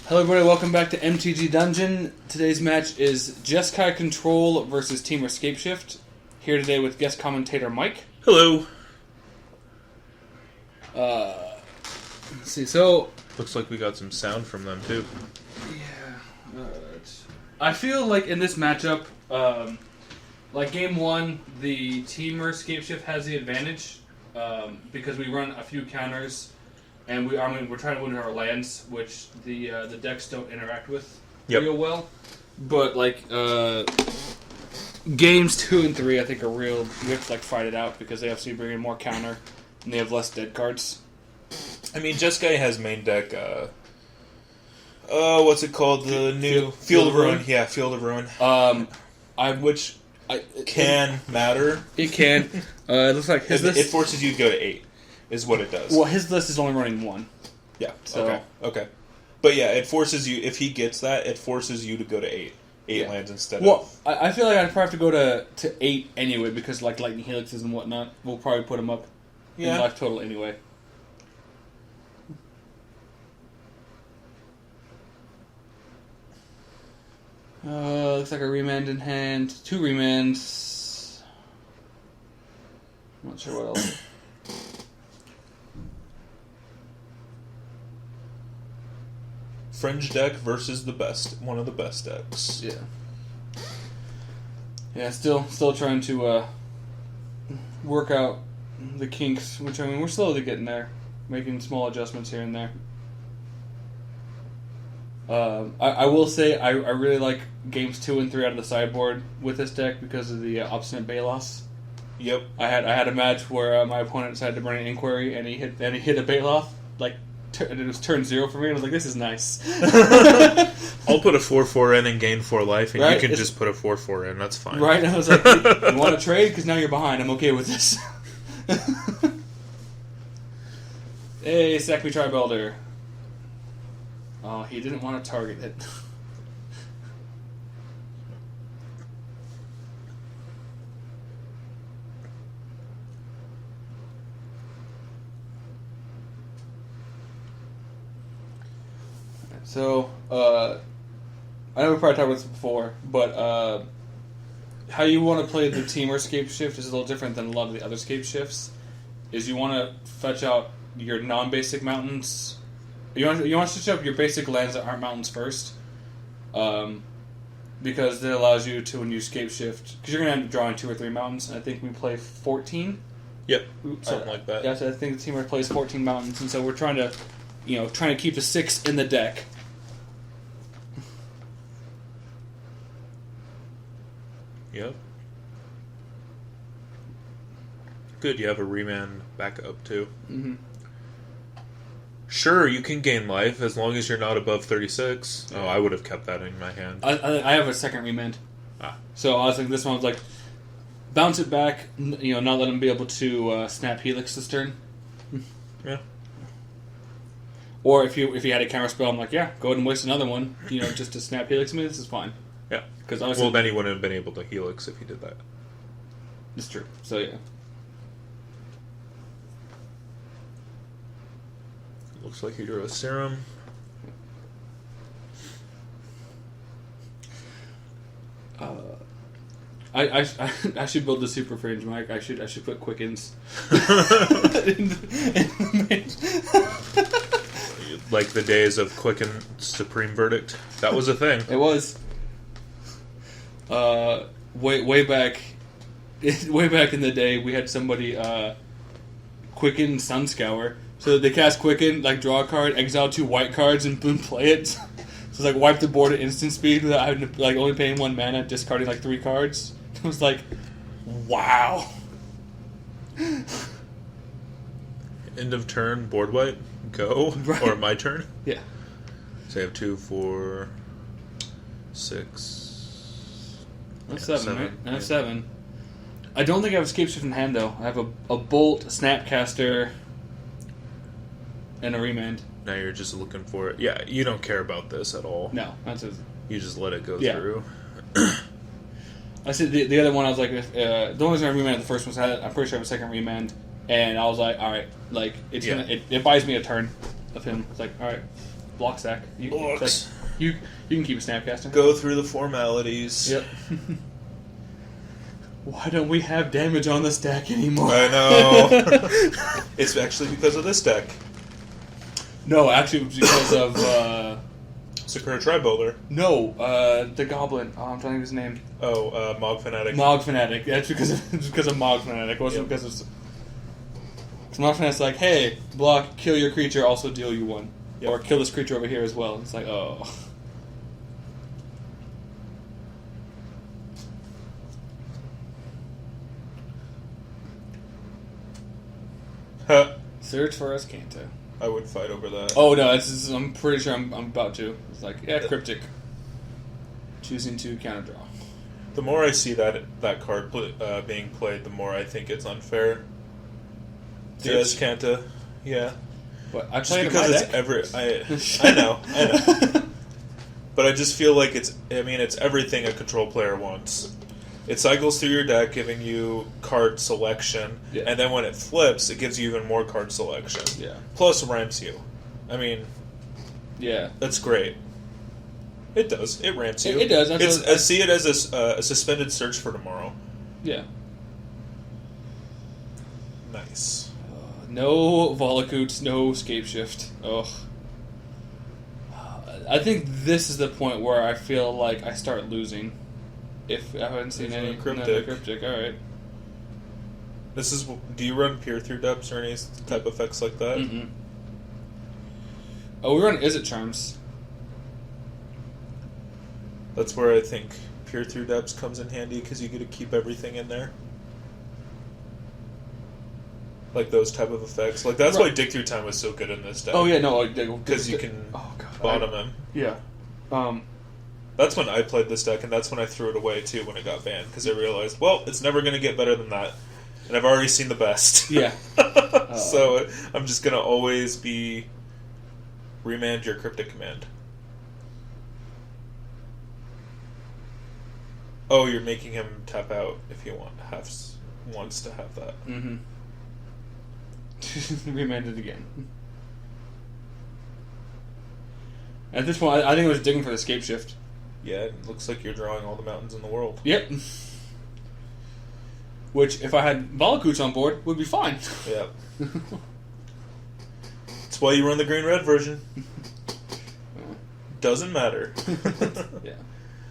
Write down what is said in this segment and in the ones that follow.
Hello everybody, welcome back to MTG Dungeon. Today's match is Jeskai Control versus Temur Scapeshift. Here today with guest commentator Mike. Hello. Let's see, so... Looks like we got some sound from them too. Yeah. I feel like in this matchup, like game one, the Temur Scapeshift has the advantage because we run a few counters. And we're trying to win our lands, which the decks don't interact with real well. But like games 2 and 3, I think are real. We have to like fight it out because they obviously bring in more counter and they have less dead cards. I mean, Jeskai has main deck. What's it called? The new Field of Ruin. Yeah, Field of Ruin. Which can matter. It can. It looks like his list. It forces you to go to 8. Is what it does. Well, his list is only running 1. Yeah. So. Okay. But yeah, it forces you. If he gets that, it forces you to go to 8 lands instead of. Well, I feel like I'd probably have to go to 8 anyway because like Lightning Helixes and whatnot, we'll probably put him up in life total anyway. Looks like a remand in hand. 2 remands. I'm not sure what else. Fringe deck versus one of the best decks. Yeah. Yeah, still trying to work out the kinks, which I mean we're slowly getting there, making small adjustments here and there. I will say I really like games 2 and 3 out of the sideboard with this deck because of the Obstinate Balos. Yep. I had a match where my opponent decided to bring an Inquiry and he hit a Baloth like. And it was turn 0 for me, and I was like, this is nice. I'll put a 4/4 in and gain 4 life, and right? you can just put a 4/4 in. That's fine. Right? And I was like, you want to trade? Because now you're behind. I'm okay with this. Hey, Sack Me Tribe Elder. Oh, he didn't want to target it. So, I know we probably talked about this before, but how you want to play the Temur Scapeshift is a little different than a lot of the other Scapeshifts. Is you want to fetch out your non-basic mountains. You want to switch up your basic lands that aren't mountains first, because that allows you to, when you Scapeshift, because you're going to end up drawing 2 or 3 mountains. And I think we play 14. Yep, something like that. Yeah, so I think the Temur plays 14 mountains, and so we're trying to keep the 6 in the deck. Yep. Good, you have a remand back up too. Mm-hmm. Sure, you can gain life as long as you're not above 36. Oh, I would have kept that in my hand. I have a second remand. So I was like, this one was like, bounce it back, not let him be able to snap Helix this turn. Yeah. Or if you had a counter spell, I'm like, yeah, go ahead and waste another one, just to snap Helix me. This is fine. Yeah. Because then he wouldn't have been able to Helix if he did that. It's true. So yeah. Looks like he drew a Serum. I should build the Super Fringe, Mike. I should put Quickens. Like the days of Quicken Supreme Verdict. That was a thing. It was. Way back in the day, we had somebody Quicken Sunscour. So they cast Quicken, like draw a card, exile 2 white cards, and boom, play it. So it's like wipe the board at instant speed without having to only paying 1 mana, discarding 3 cards. It was like, wow. End of turn, board wipe, go. Right. Or my turn. Yeah. So I have 2, 4, 6. That's 7, right? I have 7. I don't think I have Scapeshift in hand though. I have a Bolt, Snapcaster, and a remand. Now you're just looking for it. Yeah, you don't care about this at all. No, that's you just let it go through. I said the other one. I was like, the only reason I remanded the first one, I'm pretty sure I have a second remand, and I was like, all right, like it's gonna it buys me a turn of him. It's like, all right, block stack. Blocks. You can keep a Snapcaster. Go through the formalities. Yep. Why don't we have damage on the stack anymore? I know. It's actually because of this deck. No, actually it was because of... Sakura Tri-Builder. No, the Goblin. Oh, I'm trying to think of his name. Oh, Mog Fanatic. Mog Fanatic. That's because of Mog Fanatic. It wasn't because of... Because Mog Fanatic's like, hey, block, kill your creature, also deal you one. Yep. Or kill this creature over here as well. It's like, oh... Huh. Search for Escanto. I would fight over that. Oh no, I'm pretty sure I'm about to. It's like, yeah, Cryptic. Choosing to counter draw. The more I see that card being played, the more I think it's unfair. Search? Kanta, yeah. But I Just played because I know. But I just feel like it's everything a control player wants. It cycles through your deck, giving you card selection, Yeah. and then when it flips, it gives you even more card selection. Yeah. Plus ramps you. I mean, Yeah. that's great. It does. It ramps you. It does. I see it as a suspended search for tomorrow. Yeah. Nice. No Volakoots, no Scapeshift. Ugh. I think this is the point where I feel like I start losing. If I haven't seen There's any no Cryptic. no, Cryptic, alright. Do you run peer through depths or any type of effects like that? Mm-mm. Oh, we run Is It Charms. That's where I think peer through depths comes in handy because you get to keep everything in there. Like those type of effects. Like that's why Dig Through Time was so good in this deck. Oh yeah, no, because you can bottom him. Yeah. That's when I played this deck, and that's when I threw it away too when it got banned because I realized, well, it's never going to get better than that, and I've already seen the best. Yeah. So I'm just going to always be remand your Cryptic Command. Oh, you're making him tap out if he wants to have that. Mm-hmm. Remanded again. At this point, I think I was digging for the Scapeshift. Yeah, it looks like you're drawing all the mountains in the world. Yep. Which, if I had Volakoots on board, would be fine. Yep. That's why you run the green-red version. Doesn't matter. Yeah.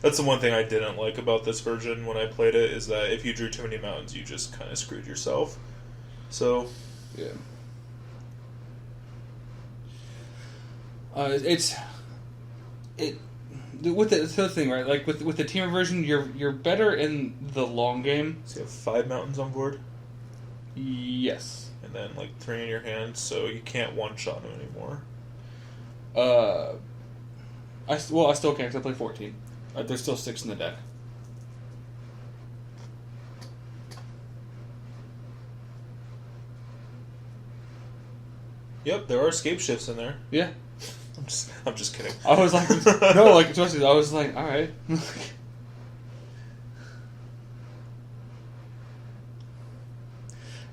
That's the one thing I didn't like about this version when I played it, is that if you drew too many mountains, you just kind of screwed yourself. So... Yeah. With the other thing, right? Like with the Temur version, you're better in the long game. So you have 5 mountains on board, Yes. and then like 3 in your hand, so you can't one-shot them anymore. I still can because I play 14. There's still 6 in the deck. Yep, there are escape shifts in there. Yeah. I'm just kidding. I was like, no, like, especially, I was like, alright.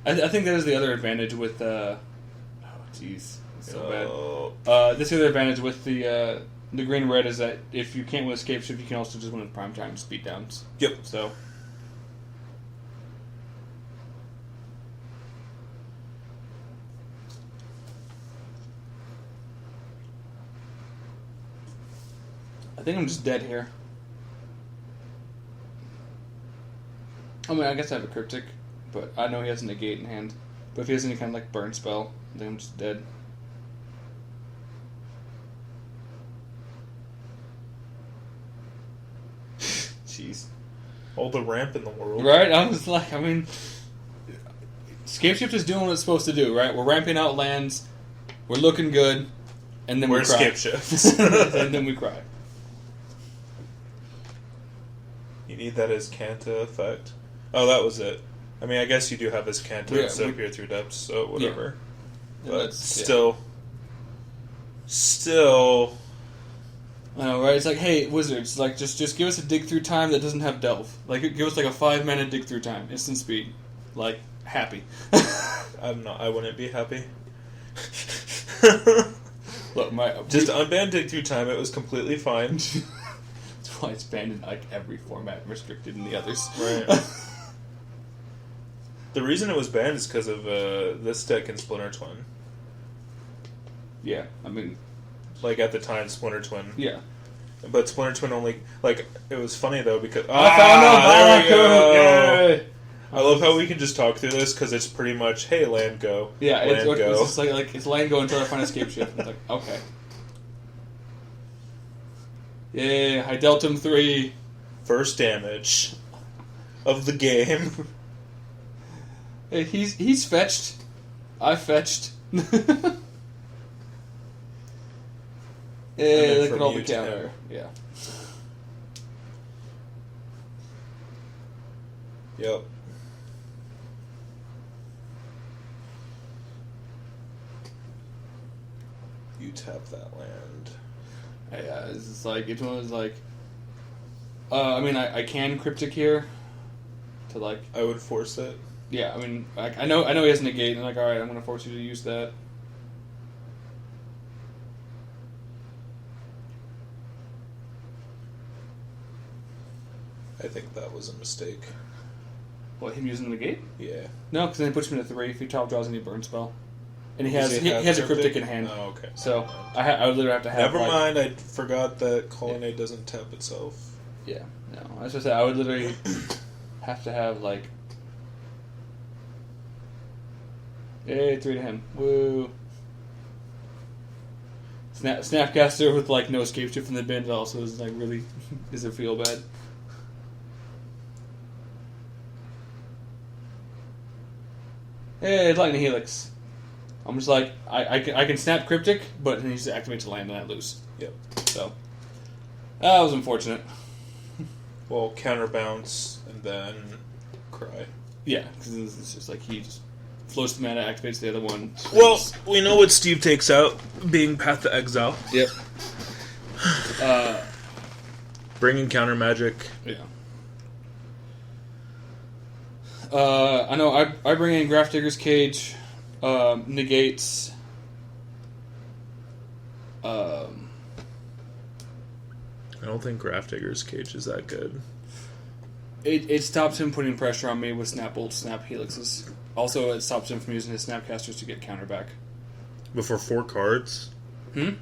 I think that is the other advantage with, oh, jeez. So bad. This other advantage with the green-red is that if you can't win escape shift, you can also just win with prime time speed downs. Yep. So... I think I'm just dead here. I mean, I guess I have a Cryptic, but I know he has a negate in hand. But if he has any kind of like burn spell, I think I'm just dead. Jeez. All the ramp in the world. Right? I was like, I mean... Scapeshift is doing what it's supposed to do, right? We're ramping out lands, we're looking good, and then we cry. Scapeshift. And then we cry. You need that as Kanta effect. Oh, that was it. I mean, I guess you do have this Kanta instead of Peer Through Depths, so whatever. Yeah. But still... I know, right? It's like, hey, Wizards, like, just give us a dig through time that doesn't have Delve. Like, give us like a 5-mana dig through time, instant speed. Like, happy. I wouldn't be happy. Look, Just unban Dig Through Time. It was completely fine. That's why it's banned in like every format, restricted in the others. Right. The reason it was banned is because of this deck in Splinter Twin. Yeah, I mean, like at the time, Splinter Twin. Yeah. But Splinter Twin only it was funny though because I found there we go. Yay! I love how we can just talk through this because it's pretty much hey land go. Yeah, land it's go. just like it's land go until I find Scapeshift. It's like okay. Yeah, I dealt him 3. First damage of the game. Hey, he's fetched. I fetched. Yeah, look at all the counter. Yeah. Yep. You tap that land. Yeah, it's just like it's one of those like. I mean, I can cryptic here. To like. I would force it. Yeah, I mean, I know he has negate, and like, all right, I'm gonna force you to use that. I think that was a mistake. What, him using the negate? Yeah. No, because then he puts him to 3 if he top draws any burn spell, and he Does has he he have has a cryptic in hand. Oh, okay. So I would literally have to have. Never like, mind. I forgot that Colonnade doesn't tap itself. Yeah, no. I was just saying I would literally have to have like. Yay, 3 to him. Woo. Snapcaster with like no escape shift from the bin also is like really does it feel bad. Hey, Lightning Helix. I'm just like I can snap cryptic, but it needs to activate to land and I lose. Yep. So that was unfortunate. Well, counterbounce and then cry. Yeah, because it's just like he just floats the mana, activates the other one. Well, we know what Steve takes out, being Path to Exile. Yep. Bringing counter magic. Yeah. I know I bring in Grafdigger's Cage, negates. I don't think Grafdigger's Cage is that good. It stops him putting pressure on me with Snap Bolt, Snap Helixes. Also, it stops him from using his Snapcasters to get counter back. But for 4 cards? I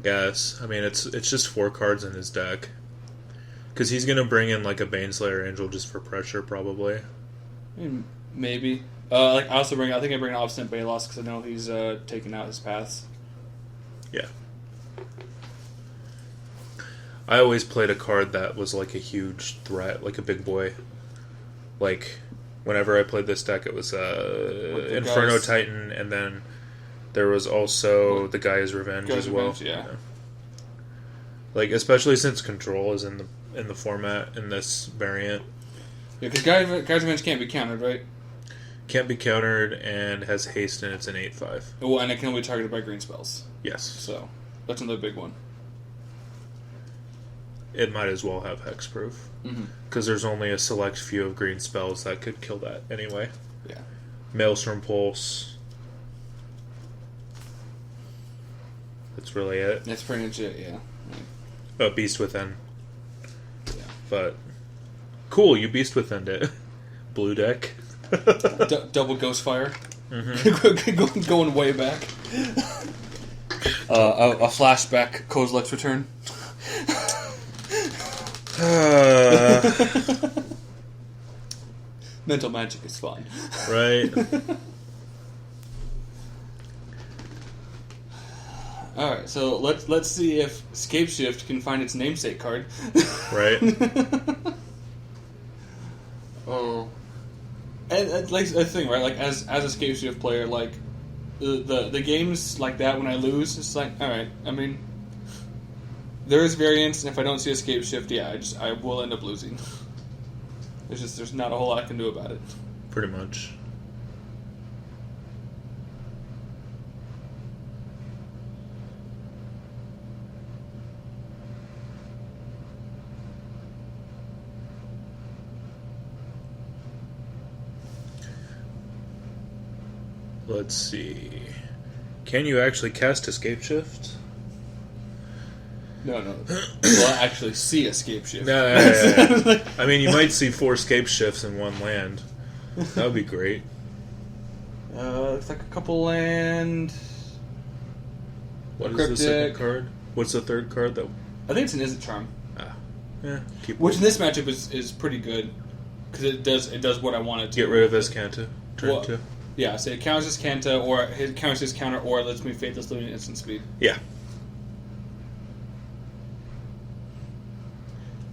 guess. I mean, it's just 4 cards in his deck. Because he's going to bring in like a Baneslayer Angel just for pressure, probably. Maybe. I think I bring an Obstinate Balos because I know he's taking out his paths. Yeah. I always played a card that was like a huge threat, like a big boy. Like, whenever I played this deck, it was Inferno Titan, and then there was also the Gaia's Revenge as well. Revenge, yeah. Like, especially since Control is in the format in this variant. Yeah, because Gaia's Revenge can't be countered, right? Can't be countered and has haste, and it's an 8/5. Well, and it can only be targeted by green spells. Yes. So that's another big one. It might as well have hexproof. Because there's only a select few of green spells that could kill that anyway. Yeah. Maelstrom Pulse. That's really it. That's pretty much it, yeah. Beast Within. Yeah. But, cool, you Beast Within'd it. Blue deck. Double Ghostfire. Going way back. A flashback Kozilek's return. Mental magic is fun. Right. Alright, so let's see if Scapeshift can find its namesake card. Right. Oh. And like the thing, right? Like as a Scapeshift player, like the games like that when I lose, it's like, alright, I mean there is variance, and if I don't see a Scapeshift, yeah, I will end up losing. There's not a whole lot I can do about it. Pretty much. Let's see. Can you actually cast Scapeshift? No. We'll actually see a scape shift. No, yeah. I mean, you might see 4 scape shifts in one land. That would be great. Looks like a couple land. What is cryptic. the second card? What's the third card? That I think it's an Is It Charm. yeah. Which in this matchup is pretty good because it does what I want it to. Get rid of Escanta. Turn 2. Yeah, so it counters his Kanta, or it counters his counter, or it lets me Faithless Looting at instant speed. Yeah.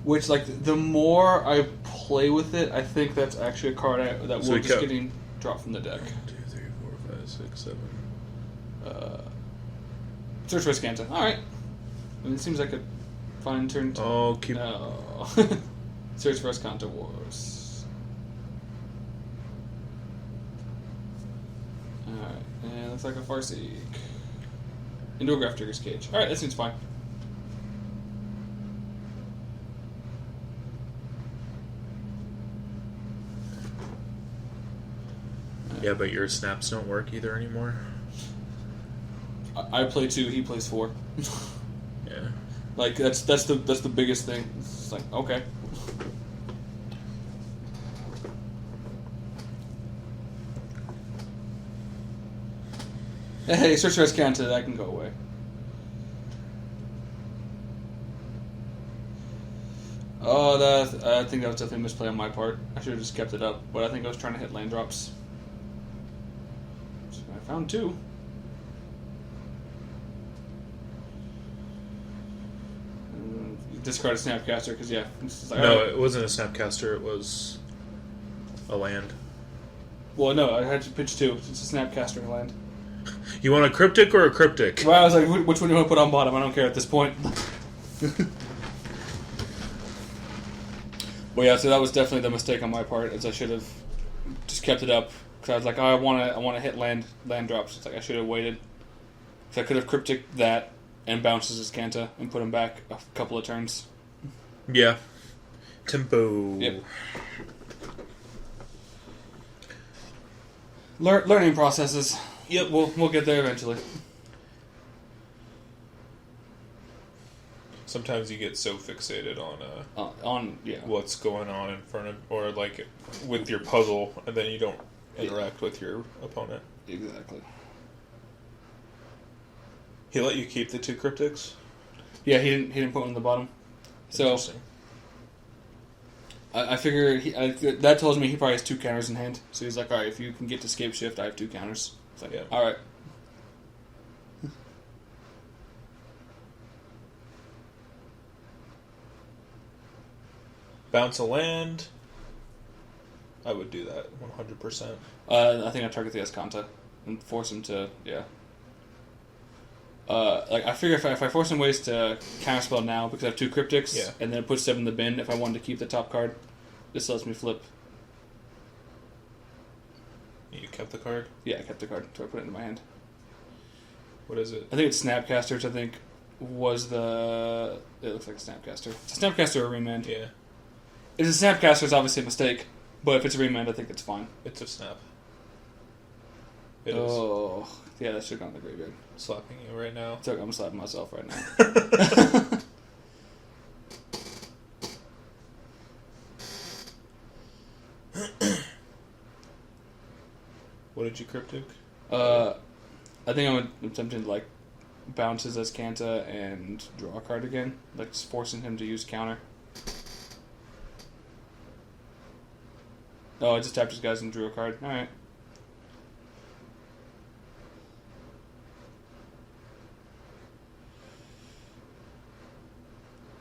Which, like, the more I play with it, I think that's actually a card that we're just getting dropped from the deck. 1, 2, 3, 4, 5, 6, 7. Search for Scanta. Alright. I mean, it seems like a fine turn to... Oh, keep... No. Search for Scanta Wars. Alright. And looks like a Farseek. Into a Graph Trigger's Cage. Alright, that seems fine. Yeah, but your snaps don't work either anymore. I play 2, he plays 4. Yeah. Like that's the biggest thing. It's like, okay. Hey, search for Escanta, that can go away. Oh, I think that was definitely a misplay on my part. I should have just kept it up, but I think I was trying to hit land drops. So I found 2. Discard a Snapcaster, because yeah. Like, No, it wasn't a Snapcaster, it was a land. Well, no, I had to pitch 2. It's a Snapcaster land. You want a Cryptic or a Cryptic? Well, I was like, which one do you want to put on bottom? I don't care at this point. Well, yeah, so that was definitely the mistake on my part, as I should have just kept it up. Because I was like, oh, I want to hit land drops. It's like I should have waited. Because I could have Cryptic that and bounces his Kanta and put him back a couple of turns. Yeah. Tempo. Yep. Learning processes. Yep, we'll get there eventually. Sometimes you get so fixated on Yeah. what's going on in front of, or like with your puzzle, and then you don't interact with your opponent. Exactly. He let you keep the 2 Cryptics? Yeah, he didn't put one in the bottom. So I figure that tells me he probably has 2 counters in hand. So he's like, all right, if you can get to Scapeshift, I have 2 counters. It's like, yeah. All right. Bounce a land. I would do that 100%. I think I target the Escanta and force him to, yeah. Like I figure if I force him ways to counterspell now because I have 2 Cryptics, yeah. And then put 7 in the bin if I wanted to keep the top card, this lets me flip. You kept the card? Yeah, I kept the card, so I put it into my hand. What is it? I think it's Snapcaster, which I think was the... It looks like a Snapcaster. It's a Snapcaster or a Remand. Yeah. If it's a Snapcaster, it's obviously a mistake. But if it's a Remand, I think it's fine. It's a snap. It is. Yeah, that should have gone to the graveyard. Slapping you right now. It's okay, I'm slapping myself right now. What did you Cryptic? I think I'm attempting to, like, bounce his Escanta and draw a card again. Like, just forcing him to use counter. Oh, I just tapped his guys and drew a card. Alright.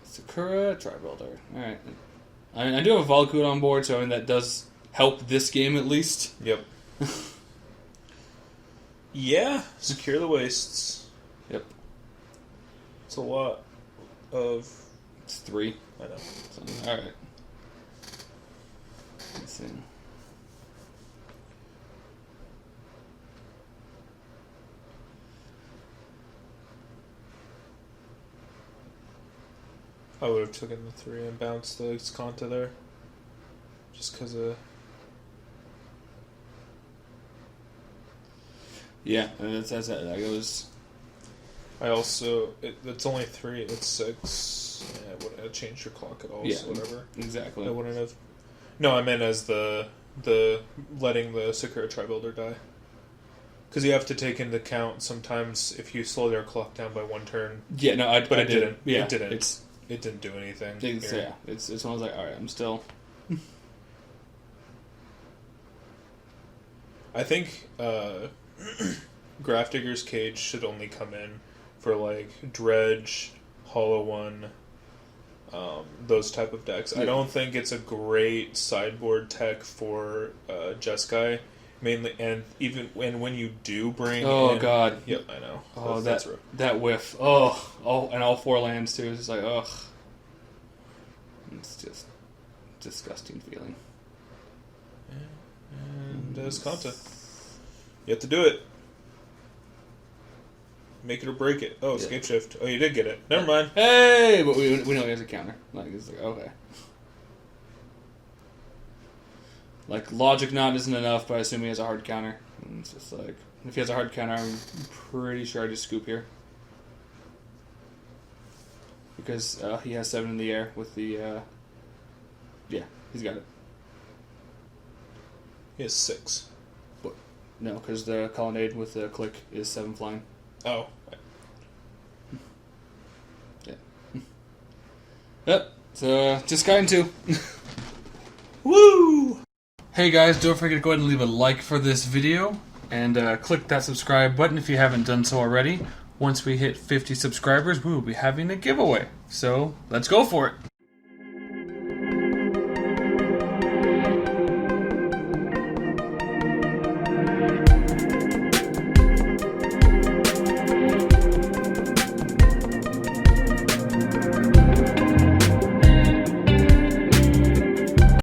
Sakura Tri-Builder. Alright. I do have a Valakut on board, so I mean, that does help this game at least. Yep. Yeah, secure the wastes. Yep. It's a lot of... It's 3. I know. So, alright. Let's see. I would have taken the 3 and bounced the Escanta there. Just because of... Yeah, that's it. Like, it was. I also it's only 3. It's 6. Yeah, it wouldn't have changed your clock at all. Yeah, so whatever. Exactly. I wouldn't have. No, I meant as the letting the Sakura Tri-Builder die. Because you have to take into account sometimes if you slow their clock down by 1 turn. Yeah, no, it didn't. didn't. Yeah, it didn't. It didn't do anything. It's one of those like, all right, I'm still. I think Grafdigger's Cage should only come in for like Dredge, Hollow One, those type of decks. I don't think it's a great sideboard tech for Jeskai. Mainly, and even when you do bring in... God. Yep, I know. Oh, that's that whiff. Oh, and all 4 lands, too. It's just like, ugh. It's just disgusting feeling. And Skanta. You have to do it. Make it or break it. Oh, Scapeshift. Oh, you did get it. Never mind. Hey! But we know he has a counter. Like, it's like, okay. Like, Logic Knot isn't enough, but I assume he has a hard counter. And it's just like, if he has a hard counter, I'm pretty sure I just scoop here. Because he has 7 in the air with the, yeah, he's got it. He has 6. What? No, because the Colonnade with the click is 7 flying. Oh. Yeah. Yep, so just got into. Woo! Hey guys, don't forget to go ahead and leave a like for this video, and click that subscribe button if you haven't done so already. Once we hit 50 subscribers, we will be having a giveaway. So, let's go for it!